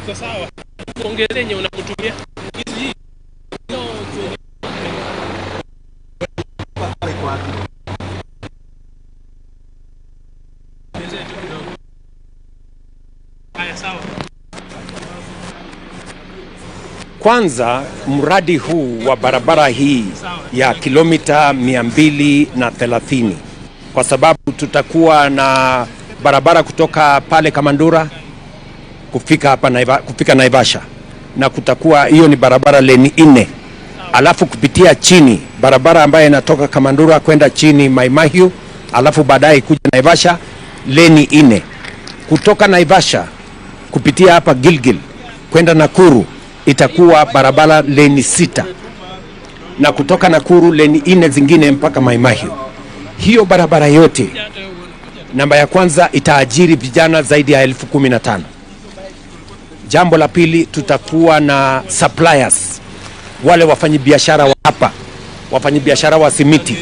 iko sawa. Kuongezea yenye unakutumia. Hizi kwanza mradi huu wa barabara hii ya kilomita 230, kwa sababu tutakuwa na barabara kutoka pale Kamandura kufika hapa kufika Naivasha, na kutakuwa hiyo ni barabara leni 4, alafu kupitia chini barabara ambayo inatoka Kamandura kwenda chini Maimahiu, alafu baadaye kuja Naivasha leni 4, kutoka Naivasha kupitia hapa Gilgil kwenda Nakuru itakuwa barabara leni 6, na kutoka Nakuru leni 4 zingine mpaka Maimahiu. Hiyo barabara yote, namba ya kwanza, itaajiri vijana zaidi ya 15,000. Jambo la pili, tutakuwa na suppliers, wale wafanyabiashara wa hapa, wafanyabiashara wa simiti,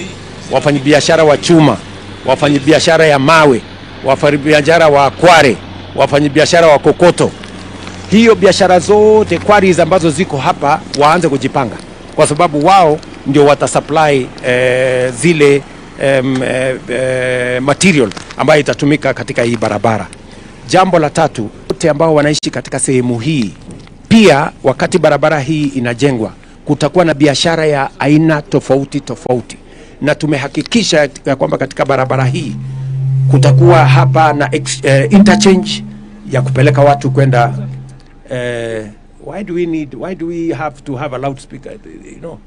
wafanyabiashara wa chuma, wafanyabiashara ya mawe, wafanyabiashara wa kware, wafanyabiashara wa kokoto. Hiyo biashara zote quarries ambazo ziko hapa waanze kujipanga, kwa sababu wao ndio watasupply zile material ambayo itatumika katika hii barabara. Jambo la tatu, wote ambao wanaishi katika sehemu hii, pia wakati barabara hii inajengwa kutakuwa na biashara ya aina tofauti tofauti, na tumehakikisha kwamba katika barabara hii kutakuwa hapa na interchange ya kupeleka watu kwenda why do we have to have a loudspeaker, you know,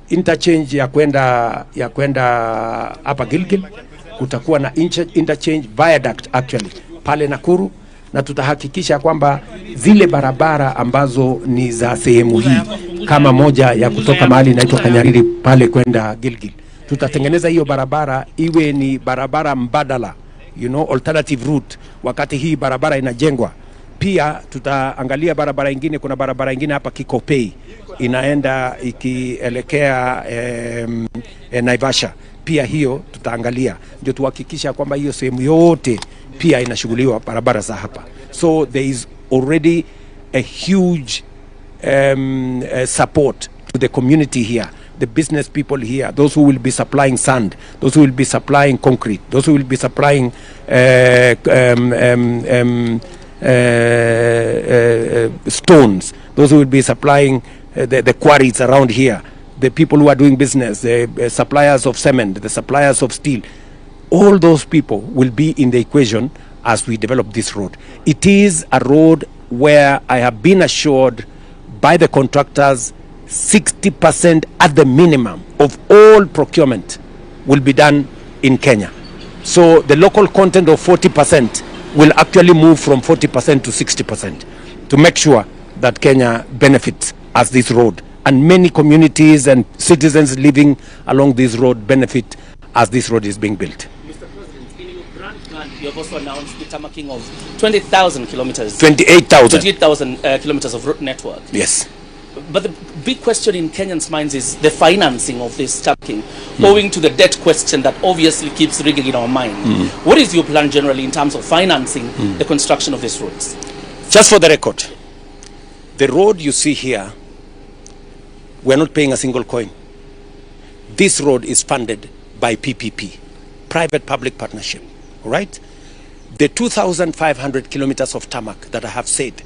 interchange ya kwenda hapa Gilgil. Kutakuwa na interchange viaduct actually pale Nakuru, na tutahakikisha kwamba zile barabara ambazo ni za sehemu hii, kama moja ya kutoka mahali inaitwa Kanyariri pale kwenda Gilgil, tutatengeneza hiyo barabara iwe ni barabara mbadala, you know, alternative route wakati hii barabara inajengwa. Pia tutaangalia barabara nyingine, kuna barabara nyingine hapa Kikopei inaenda ikielekea Naivasha, pia hiyo tutaangalia, ndio tuhakikisha kwamba hiyo sehemu yote pia inashughuliwa barabara za hapa. So there is already a huge support to the community here, the business people here, those who will be supplying sand, those who will be supplying concrete, those who will be supplying stones, those who will be supplying the quarries around here, the people who are doing business, the suppliers of cement, the suppliers of steel. All those people will be in the equation as we develop this road. It is a road where I have been assured by the contractors 60% at the minimum of all procurement will be done in Kenya. So the local content of 40% will actually move from 40% to 60% to make sure that Kenya benefits as this road, and many communities and citizens living along this road benefit as this road is being built. Mr. President, in your grand plan, you have also announced the tarmacking of 20,000 kilometers. 28,000 kilometers of road network. Yes. But the big question in Kenyans' minds is the financing of this tarmacking, owing to the debt question that obviously keeps ringing in our mind. What is your plan generally in terms of financing the construction of these roads? Just for the record, the road you see here, we're not paying a single coin. This road is funded by PPP, private-public partnership, all right? The 2,500 kilometers of tarmac that I have said,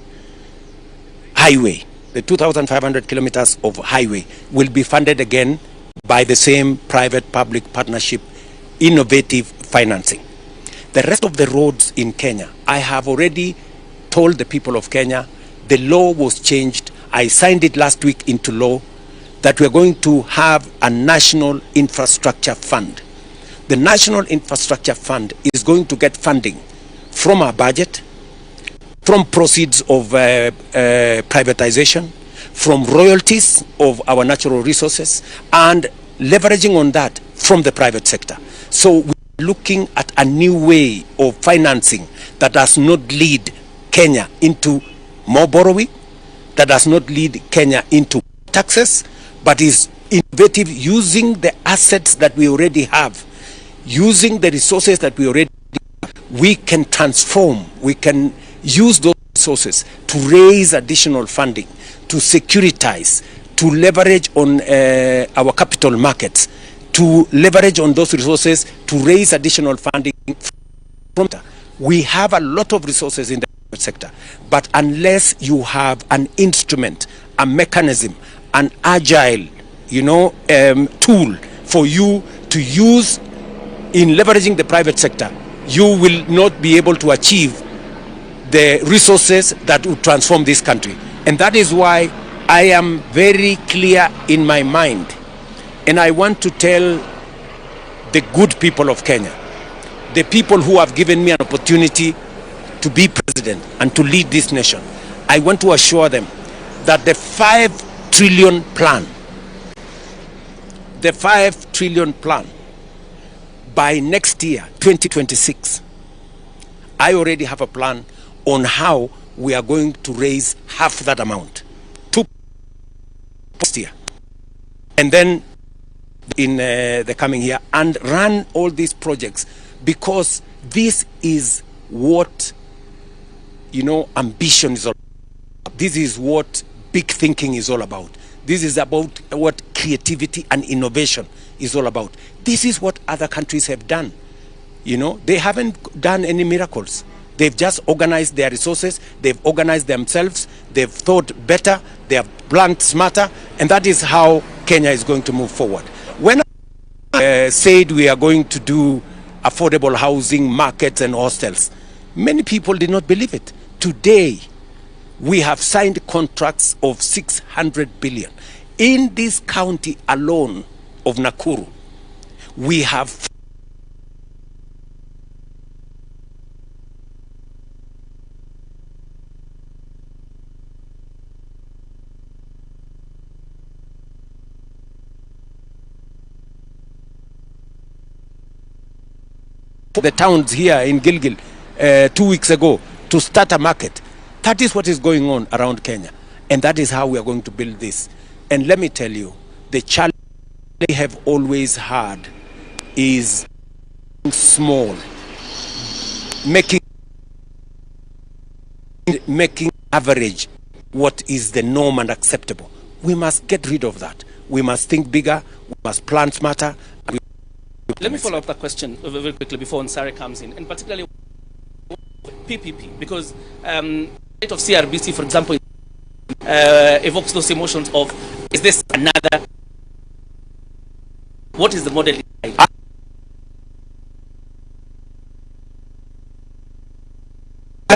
highway, the 2,500 kilometers of highway will be funded again by the same private-public partnership, innovative financing. The rest of the roads in Kenya, I have already told the people of Kenya, the law was changed. I signed it last week into law that we're going to have a national infrastructure fund. The National Infrastructure Fund is going to get funding from our budget, from proceeds of privatization, from royalties of our natural resources, and leveraging on that from the private sector. So we're looking at a new way of financing that does not lead Kenya into more borrowing, that does not lead Kenya into taxes, but is innovative, using the assets that we already have, using the resources that we already have. We can transform, we can use those resources to raise additional funding, to securitize, to leverage on our capital markets, to leverage on those resources to raise additional funding. We have a lot of resources in the private sector, but unless you have an instrument, a mechanism, an agile, tool for you to use in leveraging the private sector, you will not be able to achieve the resources that will transform this country. And that is why I am very clear in my mind, and I want to tell the good people of Kenya, the people who have given me an opportunity to be president and to lead this nation, I want to assure them that the 5 trillion plan, by next year, 2026, I already have a plan on how we are going to raise half that amount to next year, and then in the coming year, and run all these projects, because this is what ambition is all about. This is what big thinking is all about. This is about what creativity and innovation is all about. This is what other countries have done. They haven't done any miracles. They've just organized their resources, they've organized themselves, they've thought better, they have planned smarter, and that is how Kenya is going to move forward. When I said we are going to do affordable housing, markets and hostels, many people did not believe it. Today, we have signed contracts of 600 billion. In this county alone of Nakuru, we have the towns here in Gilgil 2 weeks ago to start a market. That is what is going on around Kenya, and that is how we are going to build this. And let me tell you, the challenge they have always had is small, making average what is the norm and acceptable. We must get rid of that. We must think bigger, we must plan smarter. Let me follow up that question very quickly before Nsare comes in, and particularly PPP, because rate of CRBC, for example, evokes those emotions of, is this another, what is the model?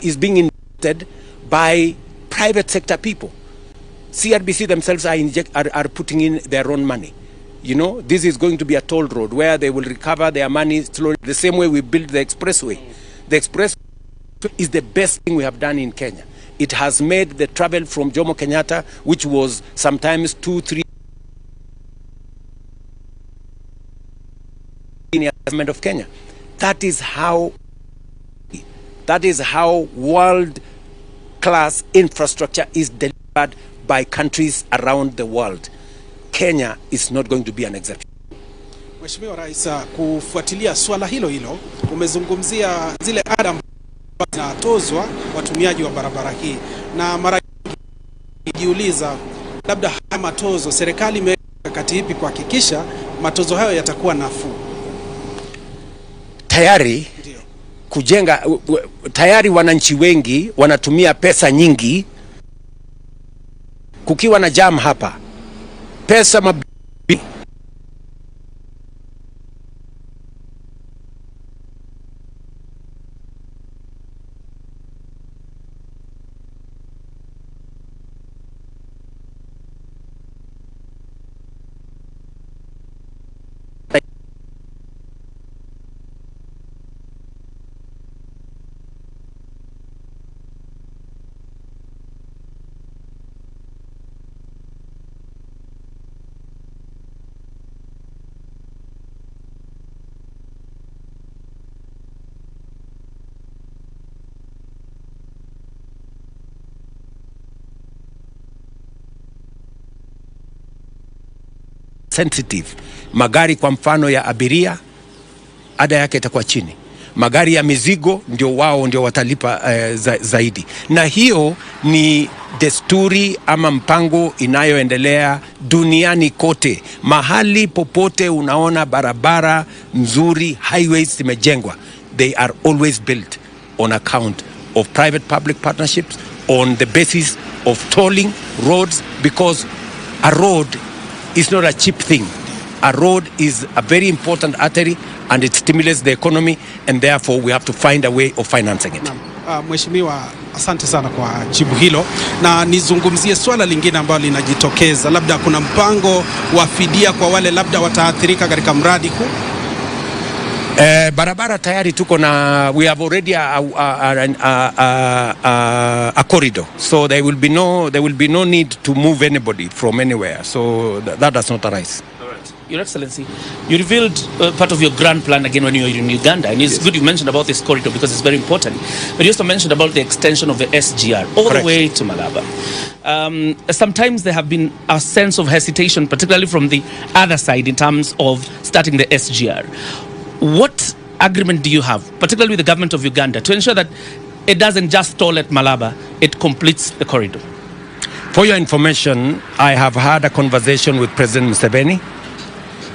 Is being invested by private sector people. CRBC themselves are putting in their own money. This is going to be a toll road where they will recover their money slowly, the same way we built the expressway. The expressway is the best thing we have done in Kenya. It has made the travel from Jomo Kenyatta, which was sometimes 2-3 in the government of Kenya. That is how world-class infrastructure is delivered by countries around the world. Kenya is not going to be an exception. Mheshimiwa Rais, kufuatilia swala hilo umezungumzia zile ada zinatozwa watumiaji wa barabara hii, na mara jiuliza labda haya matozo serikali imeweka mikakati ipi kuhakikisha matozo hayo yatakuwa nafuu? Tayari wananchi wengi wanatumia pesa nyingi. Kukiwa na jam hapa, pesa sensitive. Magari kwa mfano ya abiria, ada yake itakuwa chini. magari ya mizigo ndio wao ndio watalipa zaidi. Na hiyo ni desturi ama mpango inayoendelea duniani kote. Mahali popote unaona barabara nzuri, highways zimejengwa, they are always built on account of private-public partnerships, on the basis of tolling roads, because a road is not a cheap thing. A road is a very important artery and it stimulates the economy, and therefore we have to find a way of financing it. Mheshimiwa, asante sana kwa jibu hilo, na nizungumzie swala lingine ambalo linajitokeza. Labda kuna mpango wa fidia kwa wale labda wataathirika katika mradi huu? Barabara tayari tuko na, we have already a corridor, so there will be no need to move anybody from anywhere, so that does not arise. Your Excellency, you revealed part of your grand plan again when you were in Uganda, and it's good you mentioned about this corridor because it's very important. But you also mentioned about the extension of the SGR all the way to Malaba. Sometimes there have been a sense of hesitation, particularly from the other side, in terms of starting the SGR. What agreement do you have, particularly with the government of Uganda, to ensure that it doesn't just stall at Malaba, it completes the corridor? For your information, I have had a conversation with President Museveni.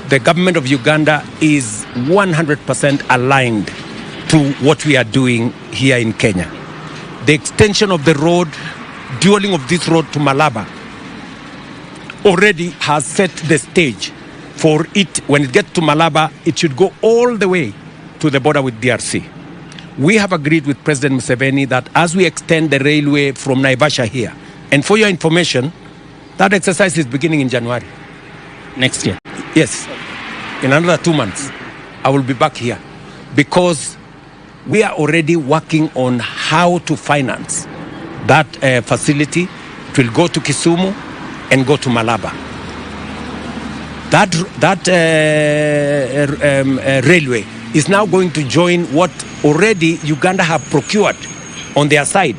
The government of Uganda is 100% aligned to what we are doing here in Kenya. The extension of the road, dualling of this road to Malaba, already has set the stage for it. When it gets to Malaba, it should go all the way to the border with DRC. We have agreed with President Museveni that as we extend the railway from Naivasha here, and for your information, that exercise is beginning in January. Next year? Yes. In another 2 months, I will be back here because we are already working on how to finance that facility. It will go to Kisumu and go to Malaba. That railway is now going to join what already Uganda have procured on their side,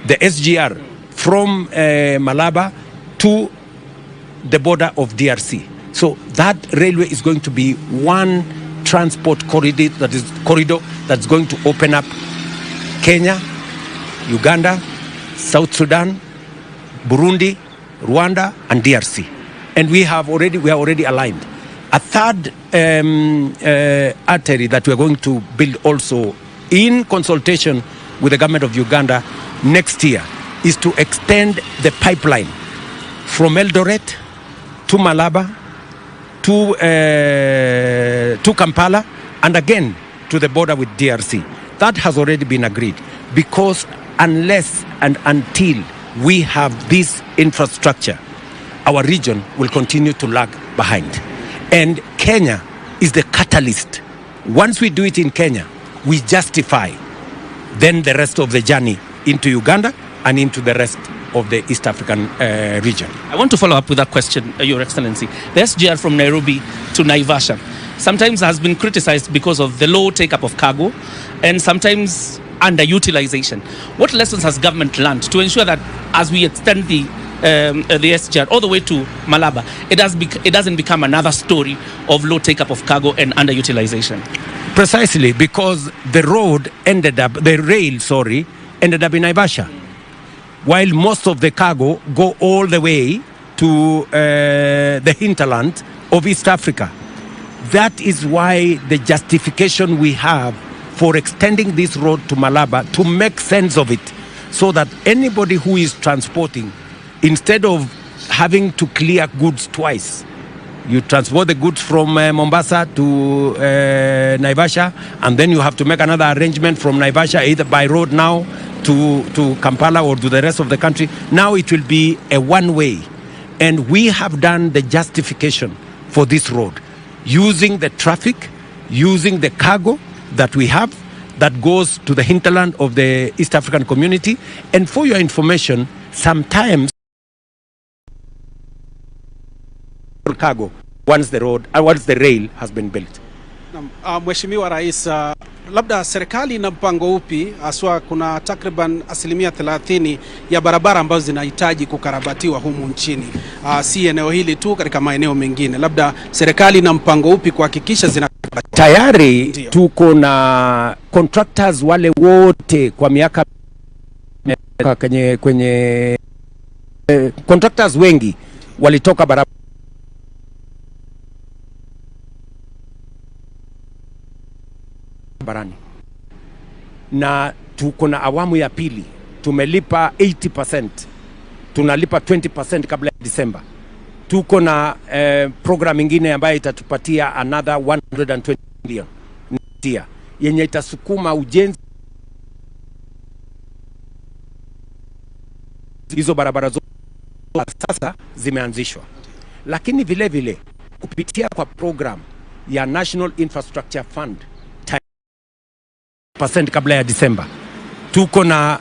the SGR from Malaba to the border of DRC. So that railway is going to be one transport corridor that's going to open up Kenya, Uganda, South Sudan, Burundi, Rwanda, and DRC. And we are already aligned. A third artery that we are going to build also in consultation with the government of Uganda next year is to extend the pipeline from Eldoret to Malaba to Kampala and again to the border with DRC. That has already been agreed, because unless and until we have this infrastructure, our region will continue to lag behind. And Kenya is the catalyst. Once we do it in Kenya, we justify then the rest of the journey into Uganda and into the rest of the East African region. I want to follow up with that question, Your Excellency. The SGR from Nairobi to Naivasha sometimes has been criticized because of the low take-up of cargo and sometimes underutilization. What lessons has government learned to ensure that as we extend the SGR all the way to Malaba, it doesn't become another story of low take-up of cargo and underutilization? Precisely, because the rail ended up in Naivasha, while most of the cargo go all the way to the hinterland of East Africa. That is why the justification we have for extending this road to Malaba, to make sense of it, so that anybody who is transporting, instead of having to clear goods twice, you transport the goods from Mombasa to Naivasha, and then you have to make another arrangement from Naivasha, either by road now to Kampala or to the rest of the country. Now it will be a one-way. And we have done the justification for this road, using the traffic, using the cargo that we have that goes to the hinterland of the East African community. And for your information, sometimes cargo once the rail has been built. Mheshimiwa Rais, labda serikali ina mpango upi haswa? Kuna takriban asilimia 30 ya barabara ambazo zinahitaji kukarabatiwa humu nchini, si eneo hili tu, katika maeneo mengine. Labda serikali ina mpango upi kuhakikisha zinakarabatiwa? Tayari tuko na contractors wale wote kwa miaka kwenye contractors wengi walitoka barabarani, na tuko na awamu ya pili, tumelipa 80%, tunalipa 20% kabla ya Disemba. Tuko na program ingine ambayo itatupatia another 120 million yenye itasukuma ujenzi hizo barabara zote sasa zimeanzishwa. Lakini vile vile kupitia kwa program ya National Infrastructure Fund % kabla ya Disemba, tuko na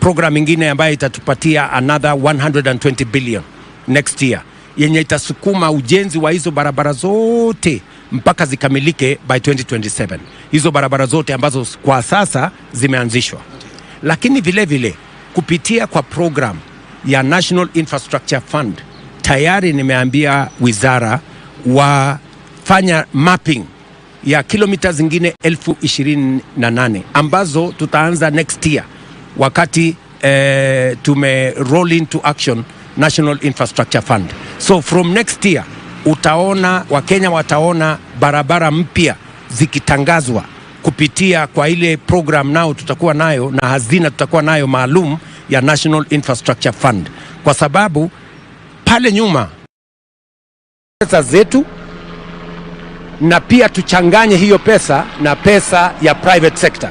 program ingine ambayo itatupatia another 120 billion next year yenye itasukuma ujenzi wa hizo barabara zote mpaka zikamilike by 2027. Hizo barabara zote ambazo kwa sasa zimeanzishwa. Lakini vile vile kupitia kwa program ya National Infrastructure Fund tayari nimeambia wizara wafanya mapping ya kilomita zingine 28,000 ambazo tutaanza next year wakati tume roll into action National Infrastructure Fund. So from next year utaona, Wakenya wataona barabara mpya zikitangazwa kupitia kwa ile program nao tutakuwa nayo na hazina tutakuwa nayo maalum ya National Infrastructure Fund, kwa sababu pale nyuma pesa zetu, na pia tuchanganye hiyo pesa na pesa ya private sector.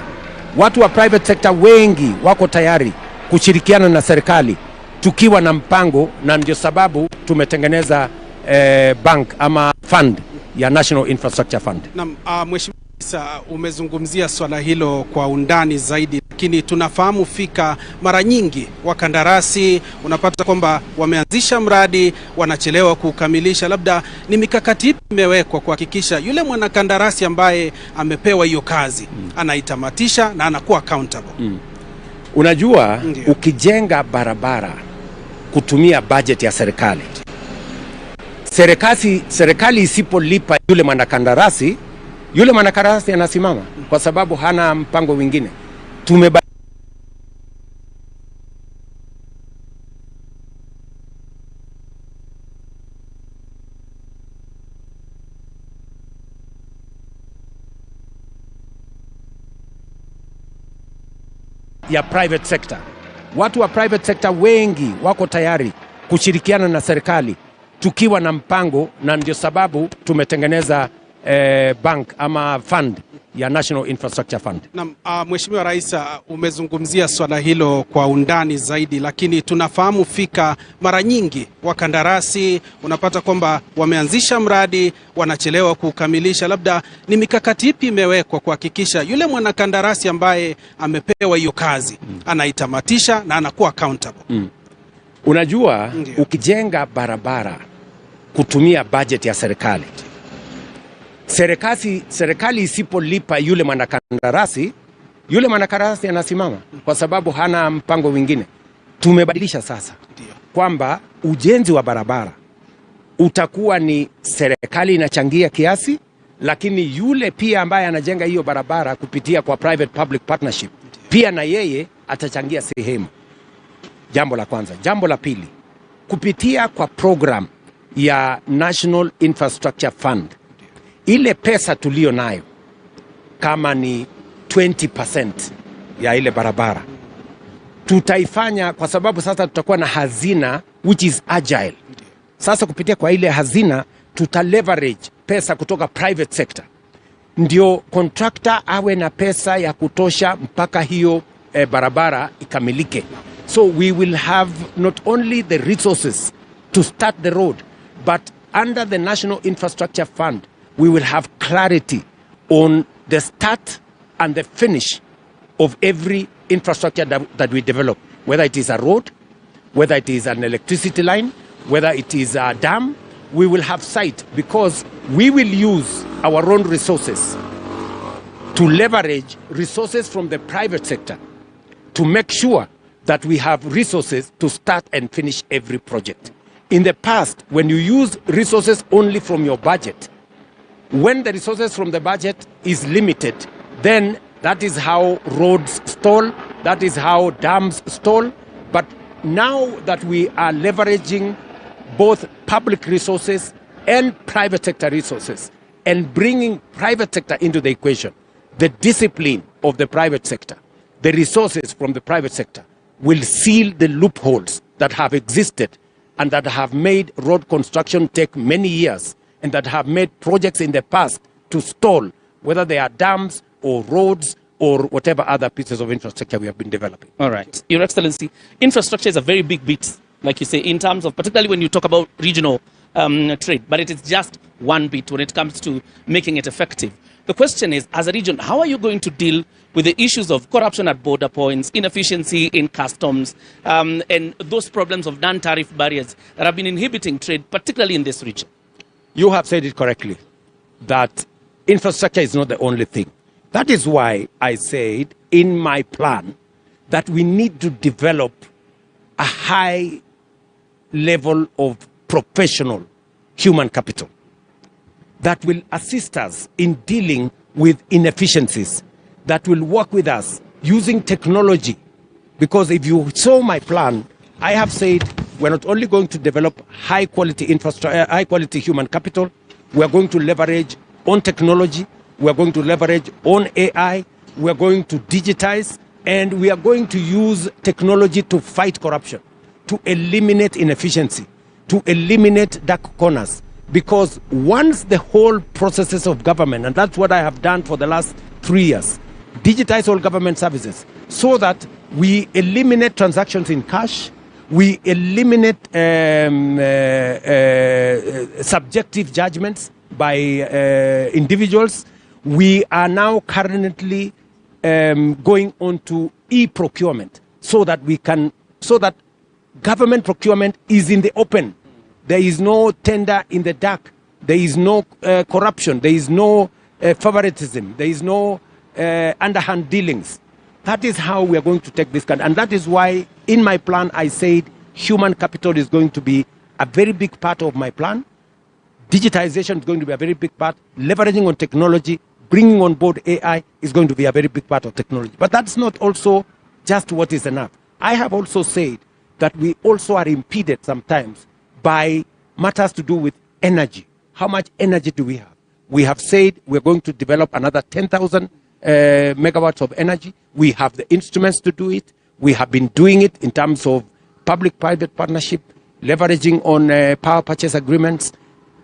Watu wa private sector wengi wako tayari kushirikiana na serikali tukiwa na mpango, na ndio sababu tumetengeneza bank ama fund ya National Infrastructure Fund. Na Mheshimiwa, umezungumzia swala hilo kwa undani zaidi, lakini tunafahamu fika mara nyingi wakandarasi unapata kwamba wameanzisha mradi wanachelewa kukamilisha. Labda ni mikakati ipi imewekwa kuhakikisha yule mwanakandarasi ambaye amepewa hiyo kazi anaitamatisha na anakuwa accountable? Unajua, ukijenga barabara kutumia budget ya serikali, serikali isipolipa yule mwanakandarasi anasimama kwa sababu hana mpango mwingine. Ya private sector. Watu wa private sector wengi wako tayari kushirikiana na serikali tukiwa na mpango, na ndio sababu tumetengeneza bank ama fund ya National Infrastructure Fund. Na Mheshimiwa Rais, umezungumzia swala hilo kwa undani zaidi, lakini tunafahamu fika mara nyingi wakandarasi unapata kwamba wameanzisha mradi wanachelewa kukamilisha. Labda ni mikakati ipi imewekwa kuhakikisha yule mwanakandarasi ambaye amepewa hiyo kazi anaitamatisha na anakuwa accountable? Unajua, ukijenga barabara kutumia budget ya serikali, serikali isipolipa yule mwanakandarasi anasimama kwa sababu hana mpango mwingine. Tumebadilisha sasa kwamba ujenzi wa barabara utakuwa ni serikali inachangia kiasi, lakini yule pia ambaye anajenga hiyo barabara kupitia kwa private public partnership pia na yeye atachangia sehemu. Jambo la kwanza. Jambo la pili, kupitia kwa program ya National Infrastructure Fund, ile pesa tulio nayo kama ni 20% ya ile barabara tutaifanya, kwa sababu sasa tutakuwa na hazina which is agile. Sasa kupitia kwa ile hazina tuta leverage pesa kutoka private sector, ndio contractor awe na pesa ya kutosha mpaka hiyo barabara ikamilike. So we will have not only the resources to start the road, but under the National Infrastructure Fund we will have clarity on the start and the finish of every infrastructure that we develop, whether it is a road, whether it is an electricity line, whether it is a dam. We will have sight, because we will use our own resources to leverage resources from the private sector to make sure that we have resources to start and finish every project. In the past, when you use resources only from your budget, when the resources from the budget is limited, then that is how roads stall, that is how dams stall. But now that we are leveraging both public resources and private sector resources and bringing private sector into the equation, the discipline of the private sector, the resources from the private sector will seal the loopholes that have existed and that have made road construction take many years and that have made projects in the past to stall, whether they are dams or roads or whatever other pieces of infrastructure we have been developing. All right. Your Excellency, infrastructure is a very big bit, like you say, in terms of, particularly when you talk about regional trade, but it is just one bit when it comes to making it effective. The question is, as a region, how are you going to deal with the issues of corruption at border points, inefficiency in customs, and those problems of non-tariff barriers that have been inhibiting trade, particularly in this region? You have said it correctly, that infrastructure is not the only thing. That is why I said in my plan that we need to develop a high level of professional human capital that will assist us in dealing with inefficiencies, that will work with us using technology. Because if you saw my plan, I have said we're not only going to develop high quality infrastructure, high quality human capital, we're going to leverage on technology, we're going to leverage on AI, we're going to digitize, and we are going to use technology to fight corruption, to eliminate inefficiency, to eliminate dark corners. Because once the whole processes of government, and that's what I have done for the last 3 years, digitize all government services so that we eliminate transactions in cash, we eliminate subjective judgments by individuals. We are now currently going on to e-procurement so that government procurement is in the open. There is no tender in the dark. There is no corruption. There is no favoritism. There is no underhand dealings. That is how we are going to take this country. And that is why in my plan I said human capital is going to be a very big part of my plan. Digitization is going to be a very big part. Leveraging on technology, bringing on board AI is going to be a very big part of technology. But that's not also just what is enough. I have also said that we also are impeded sometimes by matters to do with energy. How much energy do we have? We have said we're going to develop another 10,000 megawatts of energy. We have the instruments to do it. We have been doing it in terms of public-private partnership, leveraging on power purchase agreements.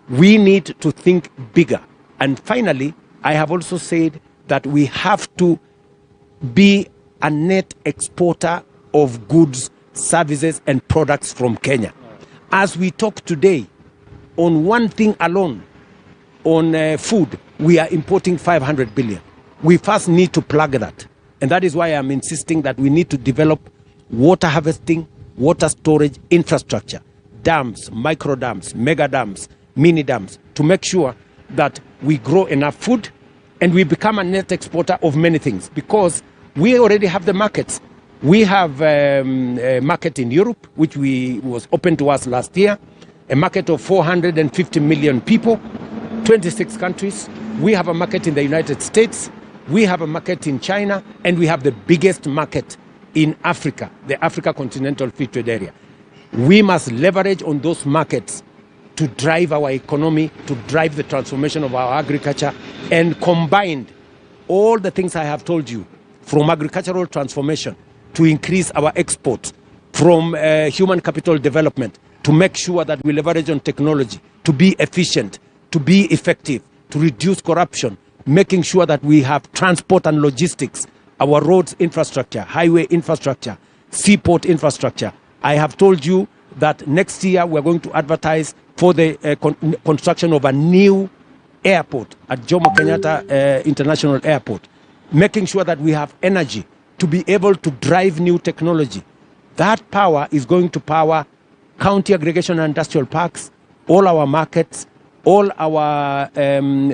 We need to think bigger. And finally, I have also said that we have to be a net exporter of goods, services, and products from Kenya. As we talk today, on one thing alone, on food, we are importing 500 billion. We first need to plug that. And that is why I'm insisting that we need to develop water harvesting, water storage infrastructure, dams, micro dams, mega dams, mini dams, to make sure that we grow enough food and we become a net exporter of many things, because we already have the markets. We have a market in Europe, which was open to us last year, a market of 450 million people, 26 countries. We have a market in the United States. We have a market in China, and we have the biggest market in Africa, the Africa Continental Free Trade Area. We must leverage on those markets to drive our economy, to drive the transformation of our agriculture, and combined all the things I have told you, from agricultural transformation to increase our exports, from human capital development, to make sure that we leverage on technology, to be efficient, to be effective, to reduce corruption, making sure that we have transport and logistics, our roads infrastructure, highway infrastructure, seaport infrastructure. I have told you that next year we're going to advertise for the construction of a new airport at Jomo Kenyatta International Airport, making sure that we have energy to be able to drive new technology. That power is going to power county aggregation and industrial parks, all our markets, all our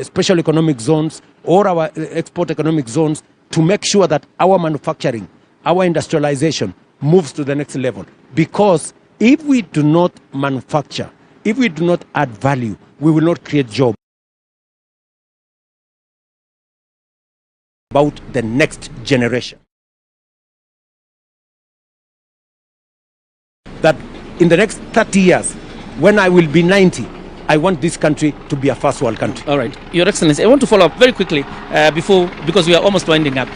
special economic zones, all our export economic zones, to make sure that our manufacturing, our industrialization moves to the next level. Because if we do not manufacture, if we do not add value, we will not create jobs. About the next generation. That in the next 30 years, when I will be 90, I want this country to be a first world country. All right, Your Excellency, I want to follow up very quickly because we are almost winding up.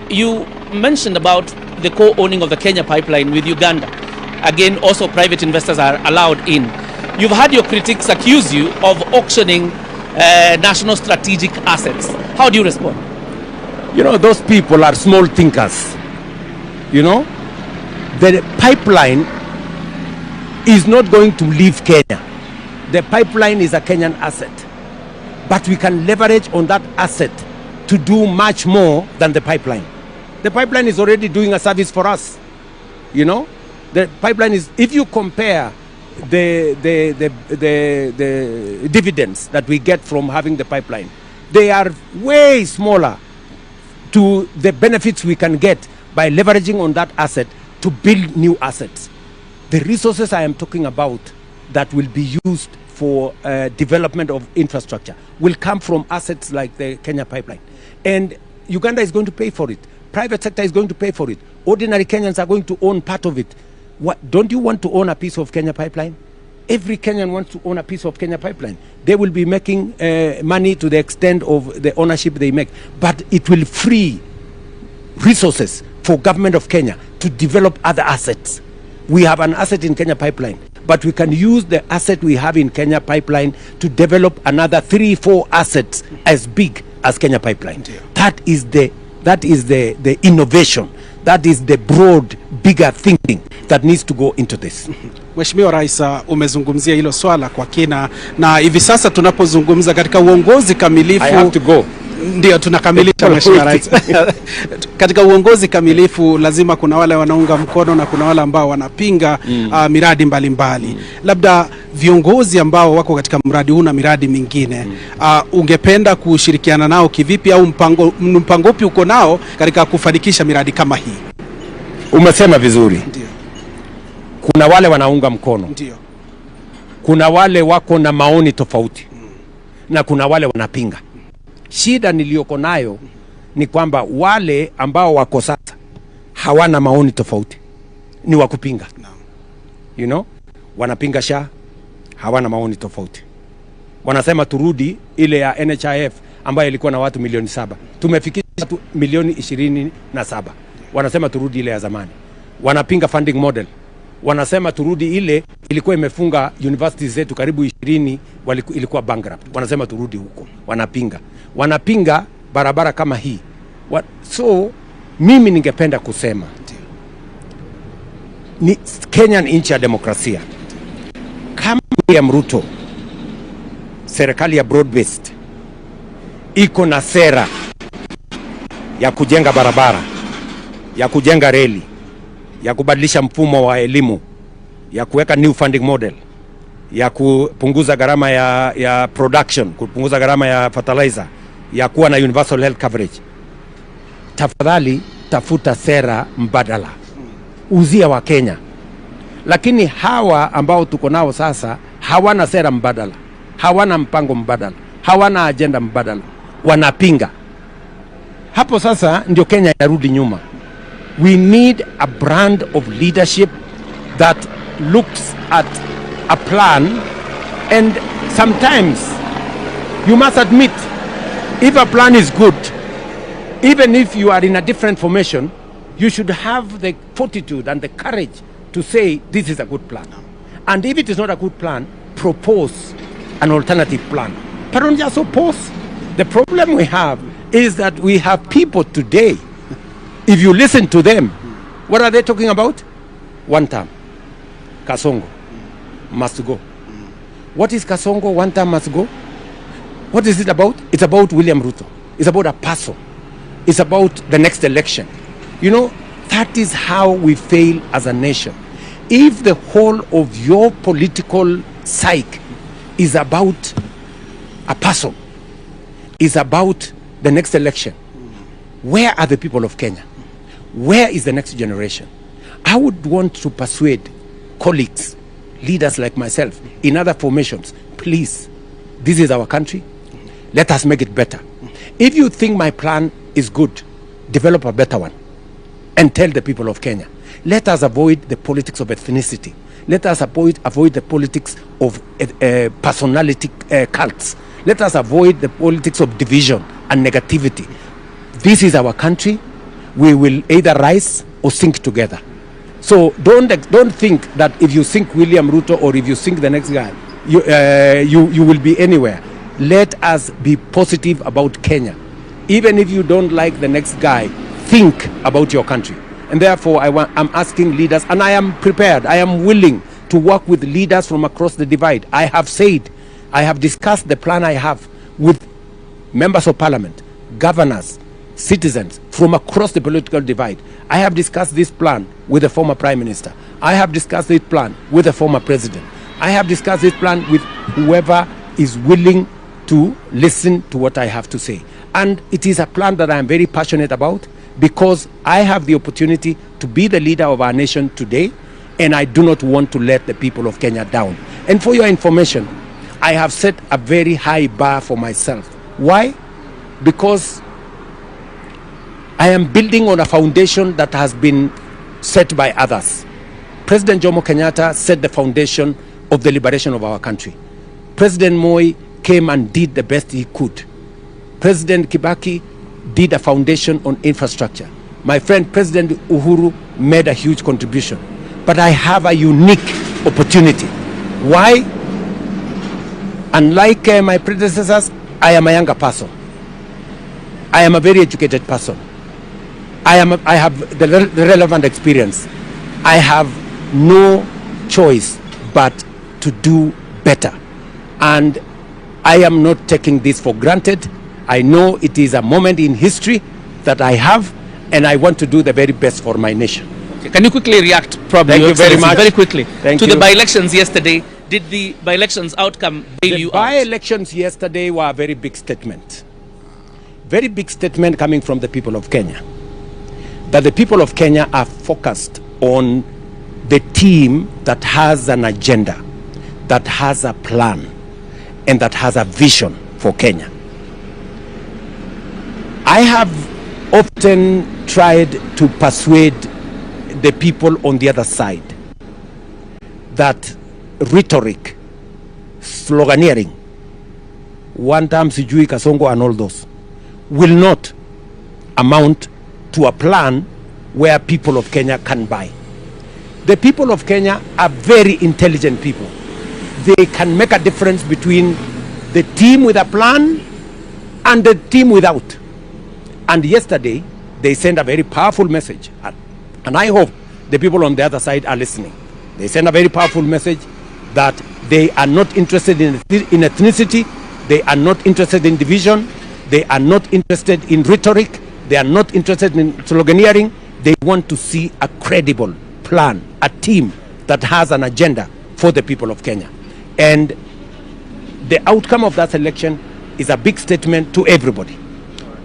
You mentioned about the co-owning of the Kenya pipeline with Uganda. Again, also private investors are allowed in. You've had your critics accuse you of auctioning national strategic assets. How do you respond? You know, those people are small thinkers. You know, the pipeline is not going to leave Kenya. The pipeline is a Kenyan asset, but we can leverage on that asset to do much more than the pipeline. The pipeline is already doing a service for us. You know, the pipeline is, if you compare the dividends that we get from having the pipeline, they are way smaller to the benefits we can get by leveraging on that asset to build new assets. The resources I am talking about that will be used for development of infrastructure will come from assets like the Kenya pipeline. And Uganda is going to pay for it. Private sector is going to pay for it. Ordinary Kenyans are going to own part of it. What, don't you want to own a piece of Kenya pipeline? Every Kenyan wants to own a piece of Kenya pipeline. They will be making money to the extent of the ownership they make. But it will free resources for government of Kenya to develop other assets. We have an asset in Kenya pipeline, but we can use the asset we have in Kenya pipeline to develop another 3-4 assets as big as Kenya pipeline. Yeah. That is the innovation. That is the broad, bigger thinking that needs to go into this. Mheshimiwa Rais, umezungumzia hilo swala kwa kina, na hivi sasa tunapozungumza katika uongozi kamilifu. I have to go. Ndio tunakamilisha Mheshimiwa Rais. Katika uongozi kamilifu lazima kuna wale wanaunga mkono na kuna wale ambao wanapinga miradi mbalimbali. Labda viongozi ambao wako katika mradi huu na miradi mingine, ungependa kushirikiana nao kivipi, au mpango upi uko nao katika kufanikisha miradi kama hii? Umesema vizuri. Ndio. Kuna wale wanaunga mkono. Ndio. Kuna wale wako na maoni tofauti. Na kuna wale wanapinga. Shida niliyoko nayo ni kwamba wale ambao wako sasa hawana maoni tofauti, ni wakupinga. You know, wanapinga SHA, hawana maoni tofauti. Wanasema turudi ile ya NHIF ambayo ilikuwa na watu milioni 7. Tumefikisha watu milioni 27. Wanasema turudi ile ya zamani. Wanapinga funding model. Wanasema turudi ile ilikuwa imefunga universities zetu karibu 20 ilikuwa bankrupt. Wanasema turudi huko. Wanapinga barabara kama hii. So mimi ningependa kusema ni Kenya ni nchi ya demokrasia. Kama William Ruto, serikali ya broad based, iko na sera ya kujenga barabara, ya kujenga reli, ya kubadilisha mfumo wa elimu, ya kuweka new funding model, ya kupunguza gharama ya production, kupunguza gharama ya fertilizer, ya kuwa na universal health coverage. Tafadhali tafuta sera mbadala, uzia wa Kenya. Lakini hawa ambao tuko nao sasa hawana sera mbadala, hawana mpango mbadala, hawana agenda mbadala, wanapinga. Hapo sasa ndio Kenya yarudi nyuma. We need a brand of leadership that looks at a plan, and sometimes you must admit if a plan is good, even if you are in a different formation, you should have the fortitude and the courage to say this is a good plan. And if it is not a good plan, propose an alternative plan. But don't just oppose. The problem we have is that we have people today, if you listen to them, what are they talking about? One term. Kasongo must go. What is Kasongo? One term must go. What is it about? It's about William Ruto. It's about a person. It's about the next election. You know, that is how we fail as a nation. If the whole of your political psyche is about a person is about the next election, where are the people of Kenya? Where is the next generation? I would want to persuade colleagues, leaders like myself, in other formations, please, this is our country. Let us make it better. If you think my plan is good, develop a better one and tell the people of Kenya. Let us avoid the politics of ethnicity. Let us avoid the politics of personality cults. Let us avoid the politics of division and negativity. This is our country. We will either rise or sink together. So don't think that if you sink William Ruto or if you sink the next guy, you will be anywhere. Let us be positive about Kenya. Even if you don't like the next guy, think about your country. And therefore, I'm asking leaders, and I am prepared, I am willing to work with leaders from across the divide. I have said, I have discussed the plan I have with members of parliament, governors, citizens from across the political divide. I have discussed this plan with the former prime minister. I have discussed this plan with the former president. I have discussed this plan with whoever is willing to listen to what I have to say. And it is a plan that I am very passionate about, because I have the opportunity to be the leader of our nation today, and I do not want to let the people of Kenya down. And for your information, I have set a very high bar for myself. Why? Because I am building on a foundation that has been set by others. President Jomo Kenyatta set the foundation of the liberation of our country. President Moi came and did the best he could. President Kibaki did a foundation on infrastructure. My friend President Uhuru made a huge contribution. But I have a unique opportunity. Why? Unlike my predecessors, I am a younger person. I am a very educated person. I have the relevant experience. I have no choice but to do better. And I am not taking this for granted. I know it is a moment in history that I have, and I want to do the very best for my nation. Okay. Can you quickly react, probably? Thank you very much. Very quickly. Thank to you. the by-elections yesterday. Did the by-elections outcome bail you out? The by-elections yesterday were a very big statement. Very big statement coming from the people of Kenya. That the people of Kenya are focused on the team that has an agenda, that has a plan, and that has a vision for Kenya. I have often tried to persuade the people on the other side that rhetoric, sloganeering, one time sijui Kasongo and all those, will not amount to a plan where people of Kenya can buy. The people of Kenya are very intelligent people. They can make a difference between the team with a plan and the team without. And yesterday, they sent a very powerful message. And I hope the people on the other side are listening. They sent a very powerful message that they are not interested in ethnicity, they are not interested in division, they are not interested in rhetoric, they are not interested in sloganeering. They want to see a credible plan, a team that has an agenda for the people of Kenya. And the outcome of that election is a big statement to everybody.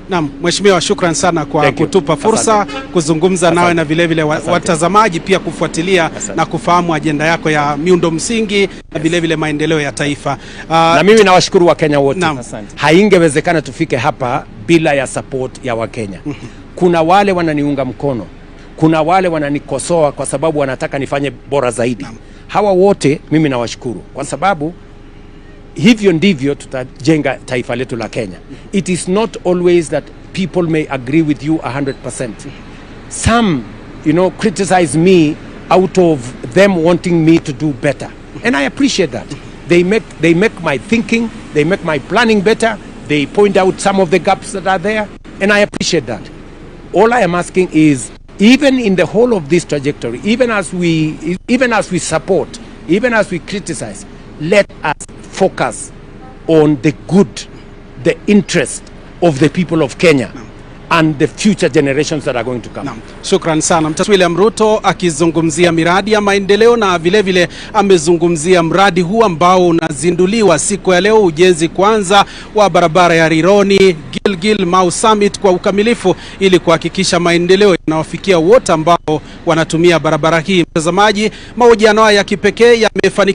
Naam, Mheshimiwa, shukran sana kwa kutupa fursa kuzungumza nawe na vile vile watazamaji pia kufuatilia na kufahamu ajenda yako ya miundo msingi na vile vile maendeleo ya taifa. Na mimi nawashukuru wa Kenya wote. Haingewezekana tufike hapa bila ya support ya Wakenya. Kuna wale wananiunga mkono, kuna wale wananikosoa kwa sababu wanataka nifanye bora zaidi. Hawa wote mimi nawashukuru kwa sababu hivyo ndivyo tutajenga taifa letu la Kenya. It is not always that people may agree with you 100%. Some, criticize me out of them wanting me to do better. And I appreciate that. They make my thinking, they make my planning better. They point out some of the gaps that are there, and I appreciate that. All I am asking is, even in the whole of this trajectory, even as we support, even as we criticize, let us focus on the good, the interest of the people of Kenya. and the future generations that are going to come. Naam, shukran sana. Mtawala William Ruto akizungumzia miradi ya maendeleo na vile vile amezungumzia mradi huu ambao unazinduliwa siku ya leo, ujenzi kwanza wa barabara ya Rironi Gilgil Mau Summit kwa ukamilifu ili kuhakikisha maendeleo yanawafikia wote ambao wanatumia barabara hii. Mtazamaji, mahojiano haya ya kipekee yamefanikiwa